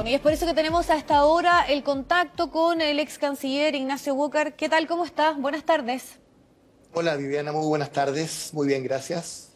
Bueno, y es por eso que tenemos hasta ahora el contacto con el ex canciller Ignacio Walker. ¿Qué tal? ¿Cómo estás? Buenas tardes. Hola Viviana, muy buenas tardes. Muy bien, gracias.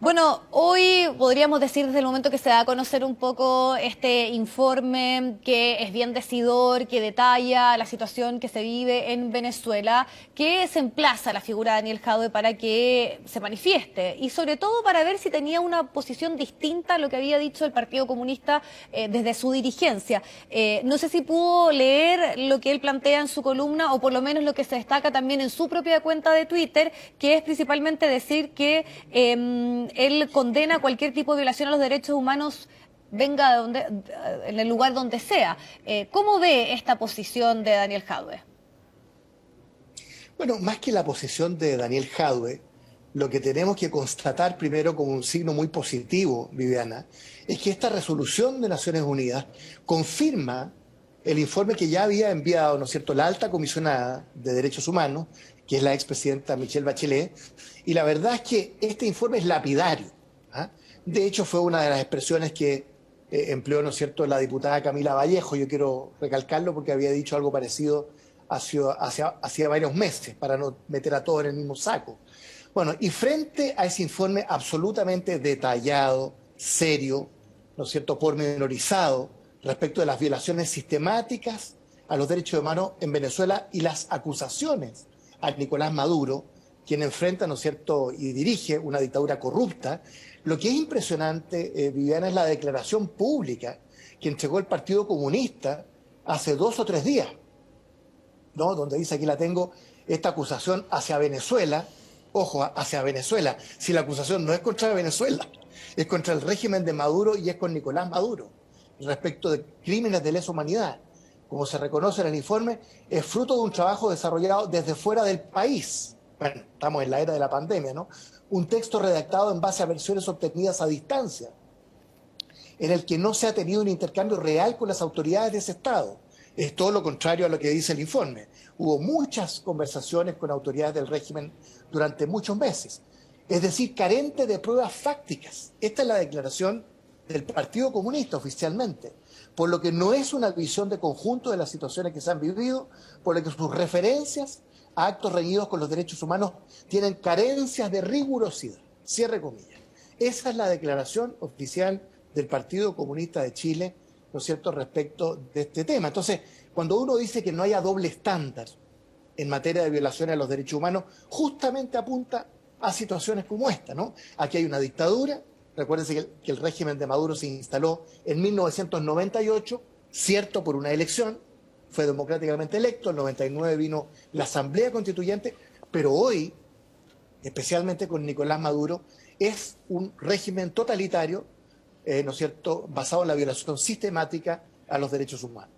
Bueno, hoy podríamos decir desde el momento que se da a conocer un poco este informe que es bien decidor, que detalla la situación que se vive en Venezuela, que se emplaza la figura de Daniel Jadwe para que se manifieste y sobre todo para ver si tenía una posición distinta a lo que había dicho el Partido Comunista desde su dirigencia. No sé si pudo leer lo que él plantea en su columna o por lo menos lo que se destaca también en su propia cuenta de Twitter, que es principalmente decir que él condena cualquier tipo de violación a los derechos humanos, venga de donde, en el lugar donde sea. ¿Cómo ve esta posición de Daniel Jadwe? Bueno, más que la posición de Daniel Jadwe, lo que tenemos que constatar primero como un signo muy positivo, Viviana, es que esta resolución de Naciones Unidas confirma el informe que ya había enviado, ¿no es cierto?, la alta comisionada de Derechos Humanos, que es la expresidenta Michelle Bachelet, y la verdad es que este informe es lapidario. ¿Ah? De hecho, fue una de las expresiones que empleó, ¿no es cierto?, la diputada Camila Vallejo. Yo quiero recalcarlo porque había dicho algo parecido hacía varios meses, para no meter a todos en el mismo saco. Bueno, y frente a ese informe absolutamente detallado, serio, ¿no es cierto?, pormenorizado, respecto de las violaciones sistemáticas a los derechos humanos en Venezuela y las acusaciones a Nicolás Maduro, quien enfrenta, ¿no es cierto?, y dirige una dictadura corrupta. Lo que es impresionante, Viviana, es la declaración pública que entregó el Partido Comunista hace 2 o 3 días, ¿no?, donde dice, aquí la tengo, esta acusación hacia Venezuela, ojo, hacia Venezuela, si la acusación no es contra Venezuela, es contra el régimen de Maduro y es con Nicolás Maduro, respecto de crímenes de lesa humanidad. Como se reconoce en el informe, es fruto de un trabajo desarrollado desde fuera del país. Bueno, estamos en la era de la pandemia, ¿no? Un texto redactado en base a versiones obtenidas a distancia, en el que no se ha tenido un intercambio real con las autoridades de ese Estado. Es todo lo contrario a lo que dice el informe. Hubo muchas conversaciones con autoridades del régimen durante muchos meses, es decir, carente de pruebas fácticas. Esta es la declaración del Partido Comunista oficialmente, por lo que no es una visión de conjunto de las situaciones que se han vivido, por lo que sus referencias a actos reñidos con los derechos humanos tienen carencias de rigurosidad. Cierre comillas. Esa es la declaración oficial del Partido Comunista de Chile, ¿no es cierto?, respecto de este tema. Entonces, cuando uno dice que no haya doble estándar en materia de violaciones a los derechos humanos, justamente apunta a situaciones como esta, ¿no? Aquí hay una dictadura. Recuérdense que el régimen de Maduro se instaló en 1998, cierto, por una elección, fue democráticamente electo, en 99 vino la Asamblea Constituyente, pero hoy, especialmente con Nicolás Maduro, es un régimen totalitario, ¿no es cierto?, basado en la violación sistemática a los derechos humanos.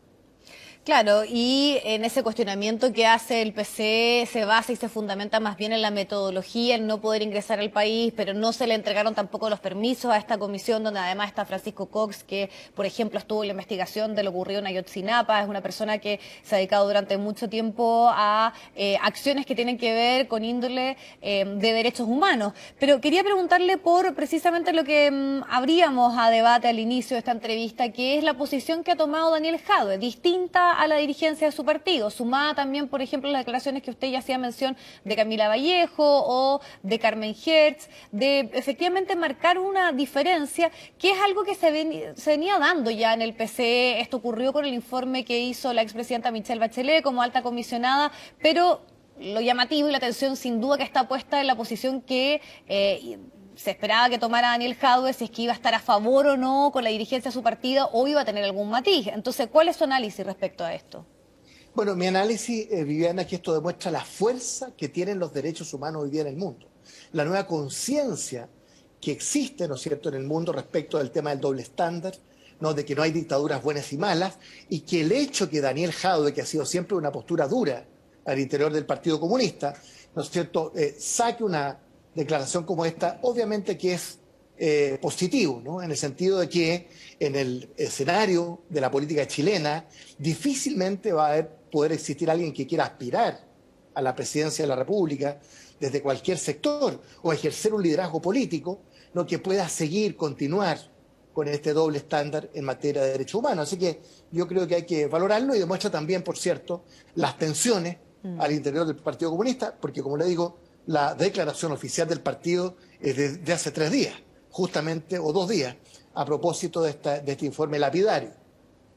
Claro, y en ese cuestionamiento que hace el PC se basa y se fundamenta más bien en la metodología, el no poder ingresar al país, pero no se le entregaron tampoco los permisos a esta comisión, donde además está Francisco Cox, que por ejemplo estuvo en la investigación de lo ocurrido en Ayotzinapa, es una persona que se ha dedicado durante mucho tiempo a acciones que tienen que ver con índole de derechos humanos. Pero quería preguntarle por precisamente lo que abríamos a debate al inicio de esta entrevista, que es la posición que ha tomado Daniel Jadwe, distinta a la dirigencia de su partido, sumada también, por ejemplo, las declaraciones que usted ya hacía mención de Camila Vallejo o de Carmen Hertz, de efectivamente marcar una diferencia, que es algo que se venía dando ya en el PC. Esto ocurrió con el informe que hizo la expresidenta Michelle Bachelet como alta comisionada, pero lo llamativo y la atención sin duda que está puesta en la posición que se esperaba que tomara Daniel Jadwe, si es que iba a estar a favor o no con la dirigencia de su partido o iba a tener algún matiz. Entonces, ¿cuál es su análisis respecto a esto? Bueno, mi análisis, Viviana, es que esto demuestra la fuerza que tienen los derechos humanos hoy día en el mundo. La nueva conciencia que existe, ¿no es cierto?, en el mundo respecto del tema del doble estándar, ¿no?, de que no hay dictaduras buenas y malas, y que el hecho que Daniel Jadwe, que ha sido siempre una postura dura al interior del Partido Comunista, ¿no es cierto?, saque una declaración como esta, obviamente que es positivo, ¿no?, en el sentido de que en el escenario de la política chilena difícilmente va a poder existir alguien que quiera aspirar a la presidencia de la República desde cualquier sector o ejercer un liderazgo político, ¿no?, que pueda seguir, continuar con este doble estándar en materia de derechos humanos. Así que yo creo que hay que valorarlo y demuestra también, por cierto, las tensiones al interior del Partido Comunista, porque como le digo, la declaración oficial del partido es de hace 3 días, justamente, o 2 días, a propósito de este informe lapidario.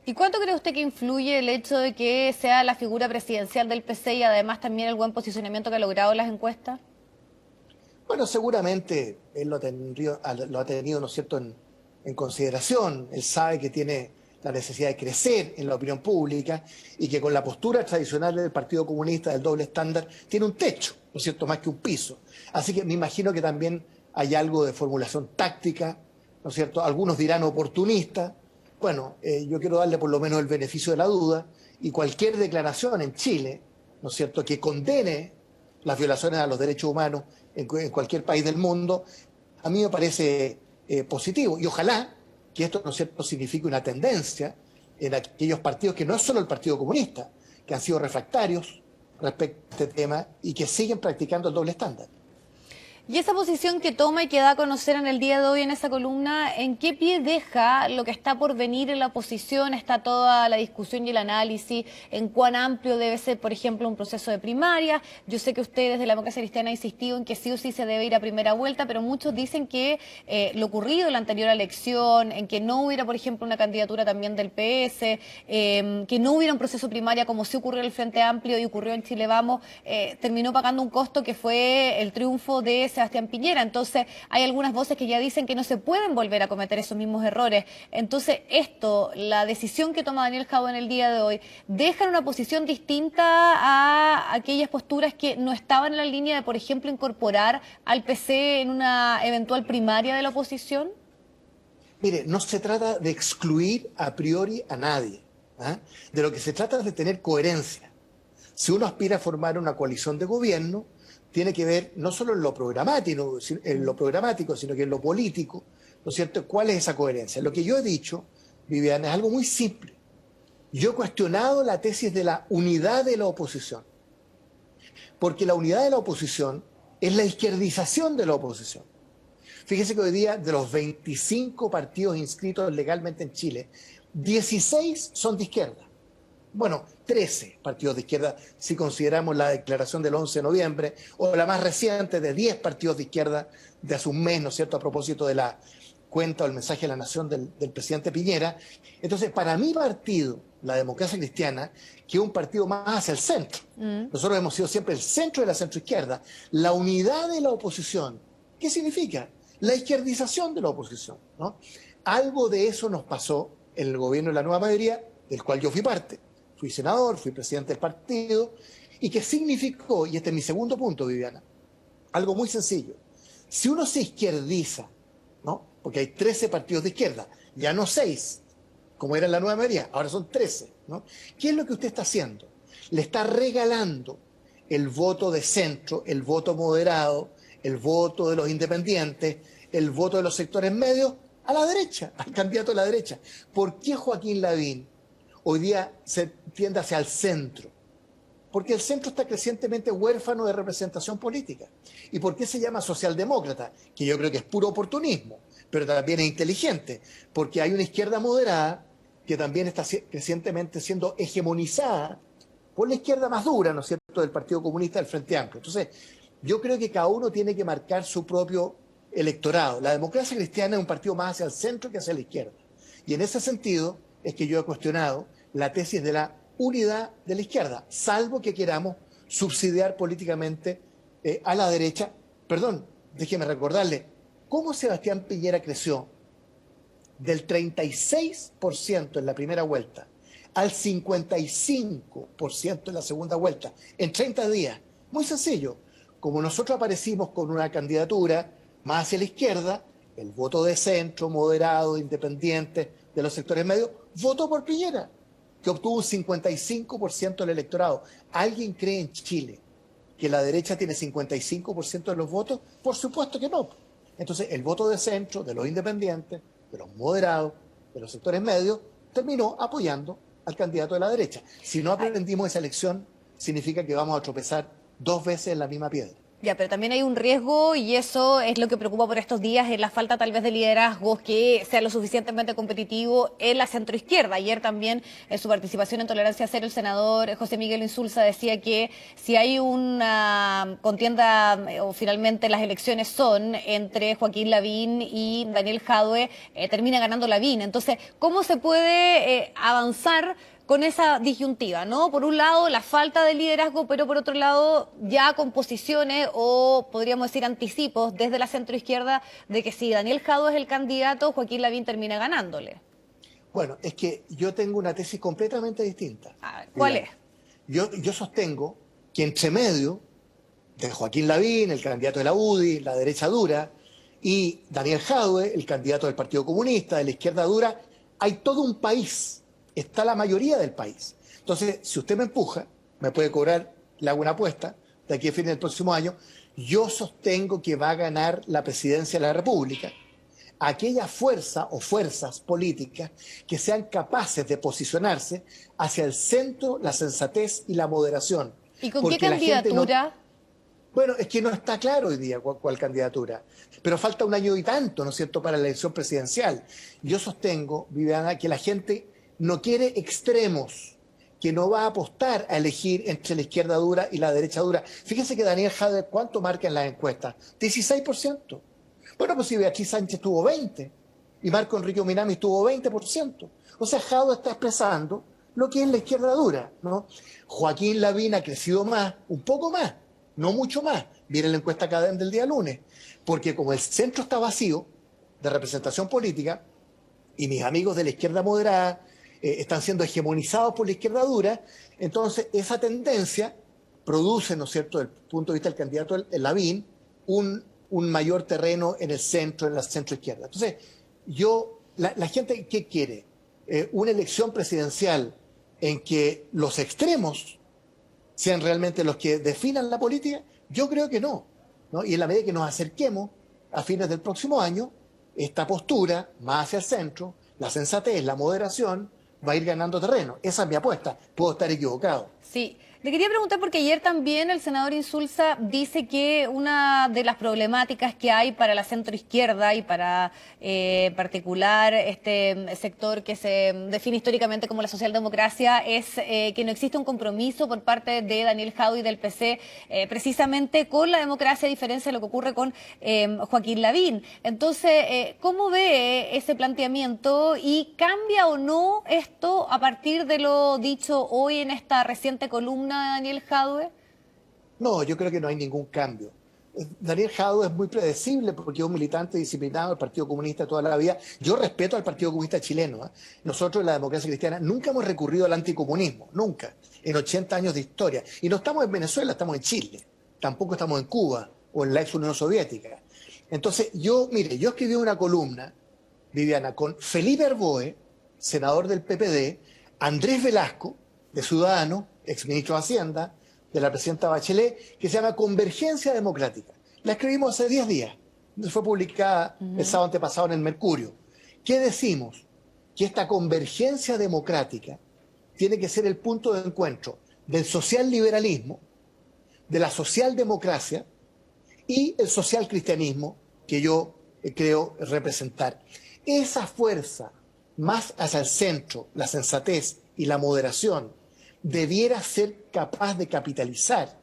¿Y cuánto cree usted que influye el hecho de que sea la figura presidencial del PC y además también el buen posicionamiento que ha logrado en las encuestas? Bueno, seguramente él lo ha tenido, ¿no es cierto?, en consideración. Él sabe que tiene la necesidad de crecer en la opinión pública y que con la postura tradicional del Partido Comunista, del doble estándar, tiene un techo, ¿no es cierto?, más que un piso. Así que me imagino que también hay algo de formulación táctica, ¿no es cierto? Algunos dirán oportunista. Bueno, yo quiero darle por lo menos el beneficio de la duda y cualquier declaración en Chile, ¿no es cierto?, que condene las violaciones a los derechos humanos en cualquier país del mundo, a mí me parece positivo. Y ojalá que esto, ¿no es cierto?, signifique una tendencia en aquellos partidos que no es solo el Partido Comunista, que han sido refractarios respecto a este tema y que siguen practicando el doble estándar. Y esa posición que toma y que da a conocer en el día de hoy en esa columna, ¿en qué pie deja lo que está por venir en la oposición? Está toda la discusión y el análisis en cuán amplio debe ser, por ejemplo, un proceso de primaria. Yo sé que usted desde la Democracia Cristiana ha insistido en que sí o sí se debe ir a primera vuelta, pero muchos dicen que lo ocurrido en la anterior elección, en que no hubiera, por ejemplo, una candidatura también del PS, que no hubiera un proceso primaria como sí ocurrió en el Frente Amplio y ocurrió en Chile Vamos, terminó pagando un costo que fue el triunfo de Sebastián Piñera. Entonces hay algunas voces que ya dicen que no se pueden volver a cometer esos mismos errores. Entonces la decisión que toma Daniel Jadue en el día de hoy, deja en una posición distinta a aquellas posturas que no estaban en la línea de, por ejemplo, incorporar al PC en una eventual primaria de la oposición. Mire, no se trata de excluir a priori a nadie, ¿ah? De lo que se trata es de tener coherencia. Si uno aspira a formar una coalición de gobierno, tiene que ver no solo en lo programático, sino que en lo político, ¿no es cierto? ¿Cuál es esa coherencia? Lo que yo he dicho, Viviana, es algo muy simple. Yo he cuestionado la tesis de la unidad de la oposición, porque la unidad de la oposición es la izquierdización de la oposición. Fíjese que hoy día, de los 25 partidos inscritos legalmente en Chile, 16 son de izquierda. Bueno, 13 partidos de izquierda, si consideramos la declaración del 11 de noviembre, o la más reciente de 10 partidos de izquierda de hace un mes, ¿no es cierto?, a propósito de la cuenta o el mensaje de la nación del presidente Piñera. Entonces, para mi partido, la Democracia Cristiana, que es un partido más hacia el centro, nosotros hemos sido siempre el centro de la centroizquierda, la unidad de la oposición, ¿qué significa? La izquierdización de la oposición, ¿no? Algo de eso nos pasó en el gobierno de la nueva mayoría, del cual yo fui parte. Fui senador, fui presidente del partido, y que significó, y este es mi segundo punto, Viviana, algo muy sencillo. Si uno se izquierdiza, ¿no?, porque hay 13 partidos de izquierda, ya no 6, como era en la nueva mayoría, ahora son 13, ¿no? ¿Qué es lo que usted está haciendo? Le está regalando el voto de centro, el voto moderado, el voto de los independientes, el voto de los sectores medios a la derecha, al candidato de la derecha. ¿Por qué Joaquín Lavín hoy día se tiende hacia el centro? Porque el centro está crecientemente huérfano de representación política. ¿Y por qué se llama socialdemócrata? Que yo creo que es puro oportunismo, pero también es inteligente, porque hay una izquierda moderada que también está crecientemente siendo hegemonizada por la izquierda más dura, ¿no es cierto?, del Partido Comunista, del Frente Amplio. Entonces, yo creo que cada uno tiene que marcar su propio electorado. La Democracia Cristiana es un partido más hacia el centro que hacia la izquierda. Y en ese sentido es que yo he cuestionado la tesis de la unidad de la izquierda, salvo que queramos subsidiar políticamente a la derecha. Perdón, déjeme recordarle cómo Sebastián Piñera creció del 36% en la primera vuelta al 55% en la segunda vuelta, en 30 días. Muy sencillo. Como nosotros aparecimos con una candidatura más hacia la izquierda, el voto de centro, moderado, independiente, de los sectores medios, votó por Piñera, que obtuvo un 55% del electorado. ¿Alguien cree en Chile que la derecha tiene 55% de los votos? Por supuesto que no. Entonces, el voto de centro, de los independientes, de los moderados, de los sectores medios, terminó apoyando al candidato de la derecha. Si no aprendimos esa lección, significa que vamos a tropezar 2 veces en la misma piedra. Ya, pero también hay un riesgo y eso es lo que preocupa por estos días, es la falta tal vez de liderazgos que sea lo suficientemente competitivo en la centroizquierda. Ayer también en su participación en Tolerancia Cero el senador José Miguel Insulza decía que si hay una contienda o finalmente las elecciones son entre Joaquín Lavín y Daniel Jadue, termina ganando Lavín. Entonces, ¿cómo se puede avanzar con esa disyuntiva, ¿no? Por un lado, la falta de liderazgo, pero por otro lado, ya con posiciones o podríamos decir anticipos desde la centroizquierda de que si Daniel Jadue es el candidato, Joaquín Lavín termina ganándole. Bueno, es que yo tengo una tesis completamente distinta, A ver, ¿cuál es? Viviana. Yo sostengo que entre medio de Joaquín Lavín, el candidato de la UDI, la derecha dura, y Daniel Jadue, el candidato del Partido Comunista, de la izquierda dura, hay todo un país, está la mayoría del país. Entonces, si usted me empuja, me puede cobrar, le hago una apuesta, de aquí a fin del próximo año, yo sostengo que va a ganar la presidencia de la República aquella fuerza o fuerzas políticas que sean capaces de posicionarse hacia el centro, la sensatez y la moderación. ¿Y con qué Porque la gente no, candidatura? bueno, es que no está claro hoy día cuál candidatura, pero falta un año y tanto, ¿no es cierto?, para la elección presidencial. Yo sostengo, Viviana, que la gente no quiere extremos, que no va a apostar a elegir entre la izquierda dura y la derecha dura. Fíjense que Daniel Jadwe, ¿cuánto marca en las encuestas? 16%. Bueno, pues si Beatriz Sánchez tuvo 20% y Marco Enrique Minami tuvo 20%. O sea, Jadwe está expresando lo que es la izquierda dura, ¿no? Joaquín Lavín ha crecido más, un poco más, no mucho más. Miren la encuesta Cadem del día lunes. Porque como el centro está vacío de representación política y mis amigos de la izquierda moderada están siendo hegemonizados por la izquierda dura, entonces esa tendencia produce, ¿no es cierto?, desde el punto de vista del candidato el Lavín, un mayor terreno en el centro, en la centro-izquierda. Entonces, la gente, ¿qué quiere? Una elección presidencial en que los extremos sean realmente los que definan la política. Yo creo que no, ¿no? Y en la medida que nos acerquemos a fines del próximo año, esta postura más hacia el centro, la sensatez, la moderación, va a ir ganando terreno. Esa es mi apuesta. Puedo estar equivocado. Sí, le quería preguntar porque ayer también el senador Insulza dice que una de las problemáticas que hay para la centroizquierda y para particular este sector que se define históricamente como la socialdemocracia es que no existe un compromiso por parte de Daniel Jadwe y del PC precisamente con la democracia, a diferencia de lo que ocurre con Joaquín Lavín. Entonces, ¿cómo ve ese planteamiento y cambia o no esto a partir de lo dicho hoy en esta reciente columna de Daniel Jadwe? No, yo creo que no hay ningún cambio. Daniel Jadwe es muy predecible porque es un militante disciplinado del Partido Comunista toda la vida. Yo respeto al Partido Comunista chileno, ¿eh? Nosotros en la democracia cristiana nunca hemos recurrido al anticomunismo, nunca, en 80 años de historia. Y no estamos en Venezuela, estamos en Chile. Tampoco estamos en Cuba o en la ex Unión Soviética. Entonces, mire, yo escribí una columna, Viviana, con Felipe Arboe, senador del PPD, Andrés Velasco, de Ciudadanos, exministro de Hacienda, de la presidenta Bachelet, que se llama Convergencia Democrática. La escribimos hace 10 días. Fue publicada el sábado antepasado en el Mercurio. ¿Qué decimos? Que esta convergencia democrática tiene que ser el punto de encuentro del socialliberalismo, de la socialdemocracia y el socialcristianismo que yo creo representar. Esa fuerza más hacia el centro, la sensatez y la moderación, debiera ser capaz de capitalizar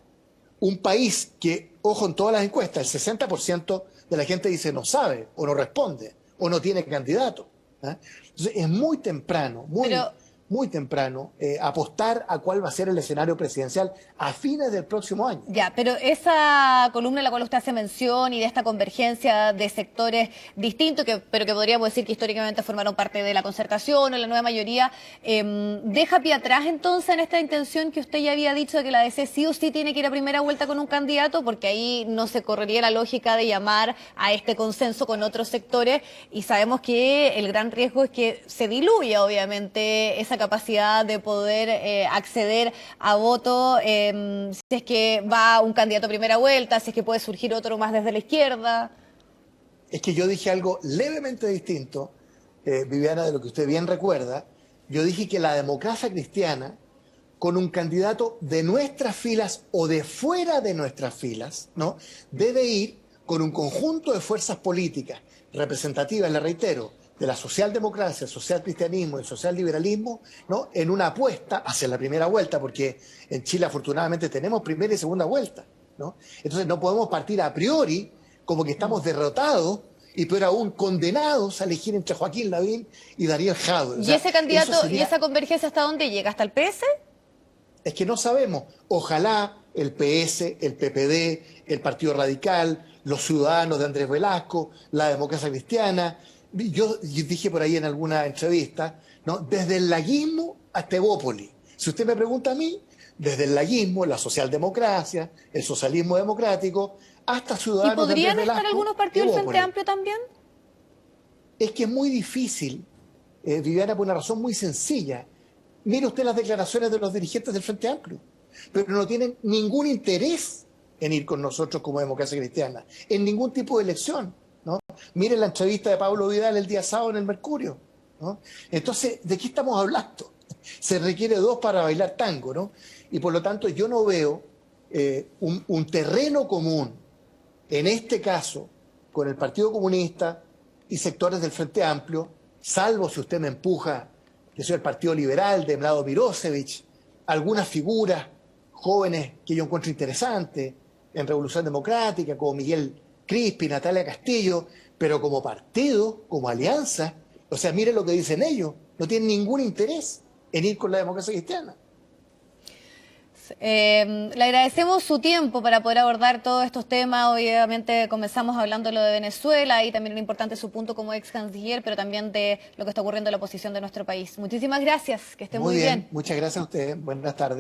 un país que, ojo, en todas las encuestas, el 60% de la gente dice no sabe, o no responde, o no tiene candidato. ¿Eh? Entonces, es muy temprano, muy temprano, apostar a cuál va a ser el escenario presidencial a fines del próximo año. Ya, pero esa columna en la cual usted hace mención y de esta convergencia de sectores distintos, pero que podríamos decir que históricamente formaron parte de la concertación o la nueva mayoría, ¿deja pie atrás entonces en esta intención que usted ya había dicho de que la DC sí o sí tiene que ir a primera vuelta con un candidato? Porque ahí no se correría la lógica de llamar a este consenso con otros sectores y sabemos que el gran riesgo es que se diluya obviamente esa capacidad de poder acceder a voto si es que va un candidato a primera vuelta, si es que puede surgir otro más desde la izquierda. Es que yo dije algo levemente distinto, Viviana, de lo que usted bien recuerda. Yo dije que la democracia cristiana con un candidato de nuestras filas o de fuera de nuestras filas, ¿no? Debe ir con un conjunto de fuerzas políticas representativas, le reitero, de la socialdemocracia, el socialcristianismo y el socialliberalismo, ¿no? En una apuesta hacia la primera vuelta, porque en Chile afortunadamente tenemos primera y segunda vuelta, ¿no? Entonces no podemos partir a priori como que estamos derrotados y peor aún condenados a elegir entre Joaquín Lavín y Daniel Jadwe. ¿Y ese candidato y esa convergencia hasta dónde llega? ¿Hasta el PS? Es que no sabemos. Ojalá el PS, el PPD, el Partido Radical, los Ciudadanos de Andrés Velasco, la Democracia Cristiana. Yo dije por ahí en alguna entrevista, ¿no? Desde el laguismo hasta Evópoli. Si usted me pregunta a mí, desde el laguismo, la socialdemocracia, el socialismo democrático, hasta Ciudadanos de Andrés Velasco. ¿Y podrían estar algunos partidos del Frente Amplio también? Es que es muy difícil, Viviana, por una razón muy sencilla. Mire usted las declaraciones de los dirigentes del Frente Amplio, pero no tienen ningún interés en ir con nosotros como Democracia Cristiana, en ningún tipo de elección, ¿no? Miren la entrevista de Pablo Vidal el día sábado en el Mercurio, ¿no? Entonces, ¿de qué estamos hablando? Se requiere dos para bailar tango, ¿no? Y por lo tanto yo no veo un terreno común, en este caso, con el Partido Comunista y sectores del Frente Amplio, salvo si usted me empuja que soy el Partido Liberal de Mlado Mirosevic, algunas figuras jóvenes que yo encuentro interesantes en Revolución Democrática, como Miguel Crispi, Natalia Castillo, pero como partido, como alianza, o sea, miren lo que dicen ellos, no tienen ningún interés en ir con la Democracia Cristiana. Le agradecemos su tiempo para poder abordar todos estos temas. Obviamente comenzamos hablando de lo de Venezuela y también lo importante su punto como ex canciller, pero también de lo que está ocurriendo en la oposición de nuestro país. Muchísimas gracias, que esté muy bien. Muchas gracias a ustedes, buenas tardes.